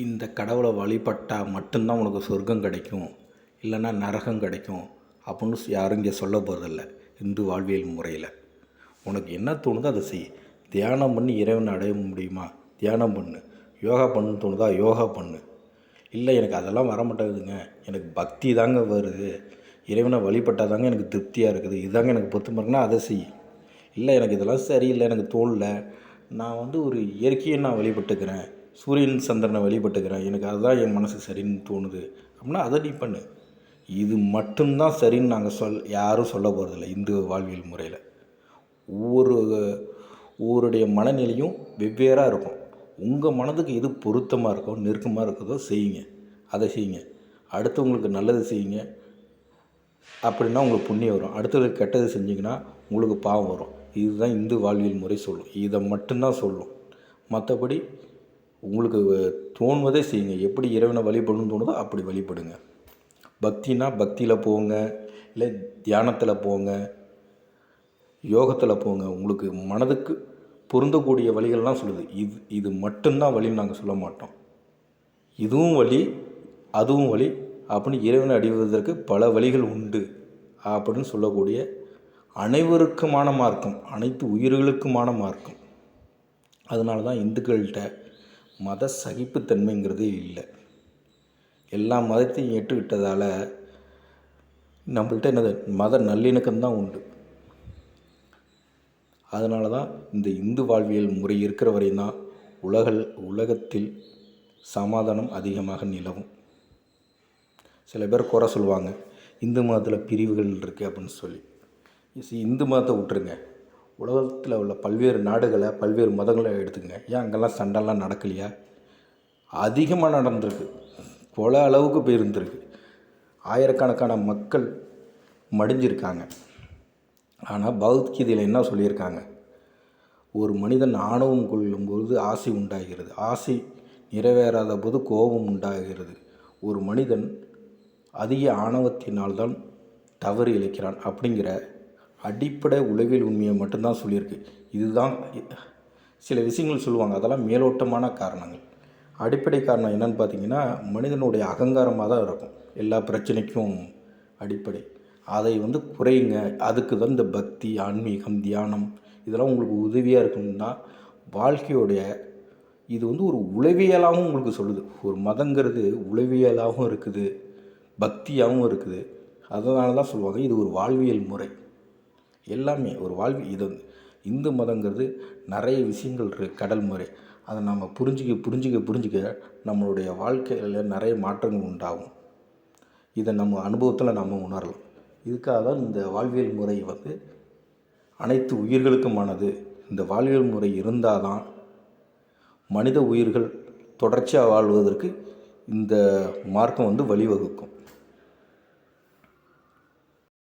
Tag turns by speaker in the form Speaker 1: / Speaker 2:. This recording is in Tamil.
Speaker 1: இந்த கடவுளை வழிபட்டால் மட்டும்தான் உனக்கு சொர்க்கம் கிடைக்கும், இல்லைன்னா நரகம் கிடைக்கும் அப்படின்னு யாரும் இங்கே சொல்ல போகிறதில்ல. இந்து வாழ்வியல் முறையில் உனக்கு என்ன தோணுதோ அதை செய். தியானம் பண்ணி இறைவனை அடைய முடியுமா, தியானம் பண்ணு. யோகா பண்ணு தோணுதா, யோகா பண்ணு. இல்லை எனக்கு அதெல்லாம் வர மாட்டேங்குதுங்க, எனக்கு பக்தி தாங்க வருது, இறைவனை வழிபட்டால் தாங்க எனக்கு திருப்தியாக இருக்குது, இதுதாங்க எனக்கு பொறுத்து இருக்குன்னா அதை செய். இல்லை எனக்கு இதெல்லாம் சரியில்லை, எனக்கு தோணலை, நான் ஒரு இயற்கையை நான் வழிபட்டுக்கிறேன், சூரியன் சந்திரனை வழிபட்டுக்கிறேன், எனக்கு அதுதான் என் மனசு சரின்னு தோணுது அப்படின்னா அதை நீ பண்ணு. இது மட்டும்தான் சரின்னு நாங்கள் யாரும் சொல்ல போகிறதில்ல. இந்து வாழ்வியல் முறையில் ஒவ்வொருடைய மனநிலையும் வெவ்வேறாக இருக்கும். உங்கள் மனதுக்கு எது பொருத்தமாக இருக்கோ, நெருக்கமாக இருக்குதோ செய்யுங்க, அதை செய்யுங்க. அடுத்தவங்களுக்கு நல்லது செய்யுங்க அப்படின்னா உங்களுக்கு புண்ணியம் வரும். அடுத்தவங்களுக்கு கெட்டது செஞ்சிங்கன்னா உங்களுக்கு பாவம் வரும். இதுதான் இந்து வாழ்வியல் முறை சொல்லும். இதை மட்டும்தான் சொல்லும். மற்றபடி உங்களுக்கு தோணுவதே செய்யுங்க. எப்படி இறைவனை வழிபடணும்னு தோணுதோ அப்படி வழிபடுங்க. பக்தினா பக்தியில் போங்க, இல்லை தியானத்தில் போங்க, யோகத்தில் போங்க. உங்களுக்கு மனதுக்கு பொருந்தக்கூடிய வழிகள்லாம் சொல்லுது. இது மட்டும்தான் வழின்னு நாங்கள் சொல்ல மாட்டோம். இதுவும் வழி அதுவும் வழி அப்படின்னு இறைவனை அடைவதற்கு பல வழிகள் உண்டு அப்படின்னு சொல்லக்கூடிய அனைவருக்குமான மார்க்கம், அனைத்து உயிர்களுக்குமான மார்க்கம். அதனால தான் இந்துக்கள்கிட்ட மத சகிப்புத்தன்மைங்கிறதே இல்லை. எல்லா மதத்தையும் ஏற்றுக்கிட்டதால் நம்மள்கிட்ட என்னது மத நல்லிணக்கம்தான் உண்டு. அதனால தான் இந்த இந்து வாழ்வியல் முறை இருக்கிற வரையும் தான் உலகத்தில் சமாதானம் அதிகமாக நிலவும். சில பேர் குறை சொல்லுவாங்க, இந்து மதத்தில் பிரிவுகள் இருக்குது அப்படின்னு சொல்லி. இந்து மதத்தை விட்டுருங்க, உலகத்தில் உள்ள பல்வேறு நாடுகளை, பல்வேறு மதங்களை எடுத்துங்க. ஏன் அங்கெல்லாம் சண்டைலாம் நடக்கலையா? அதிகமாக நடந்திருக்கு, கொலை அளவுக்கு போயிருந்துருக்கு. ஆயிரக்கணக்கான மக்கள் மடிஞ்சிருக்காங்க. ஆனால் பகவத்கீதையில் என்ன சொல்லியிருக்காங்க? ஒரு மனிதன் ஆணவம் கொள்ளும்போது ஆசை உண்டாகிறது, ஆசை நிறைவேறாத போது கோபம் உண்டாகிறது, ஒரு மனிதன் அதிக ஆணவத்தினால்தான் தவறு இழைக்கிறான் அப்படிங்கிற அடிப்படை உளவியல் உண்மையை மட்டும்தான் சொல்லியிருக்கு. இதுதான் சில விஷயங்கள் சொல்லுவாங்க, அதெல்லாம் மேலோட்டமான காரணங்கள். அடிப்படை காரணம் என்னன்னு பார்த்தீங்கன்னா, மனிதனுடைய அகங்காரமாக தான் இருக்கும் எல்லா பிரச்சனைக்கும் அடிப்படை. அதை குறையுங்க. அதுக்கு தான் இந்த பக்தி, ஆன்மீகம், தியானம் இதெல்லாம் உங்களுக்கு உதவியாக இருக்குன்னா வாழ்க்கையோடைய இது ஒரு உளவியலாகவும் உங்களுக்கு சொல்லுது. ஒரு மதங்கிறது உளவியலாகவும் இருக்குது, பக்தியாகவும் இருக்குது. அதனால தான் சொல்லுவாங்க இது ஒரு வாழ்வியல் முறை. எல்லாமே ஒரு இது இந்து மதங்கிறது நிறைய விஷயங்கள் இருக்குது, கடல் முறை. அதை நம்ம புரிஞ்சிக்க நம்மளுடைய வாழ்க்கையில் நிறைய மாற்றங்கள் உண்டாகும். இதை நம்ம அனுபவத்தில் நம்ம உணரலாம். இதுக்காக தான் இந்த வாழ்வியல் முறை அனைத்து உயிர்களுக்குமானது. இந்த வாழ்வியல் முறை இருந்தால் தான் மனித உயிர்கள் தொடர்ச்சியாக வாழ்வதற்கு இந்த மார்க்கம் வழிவகுக்கும்.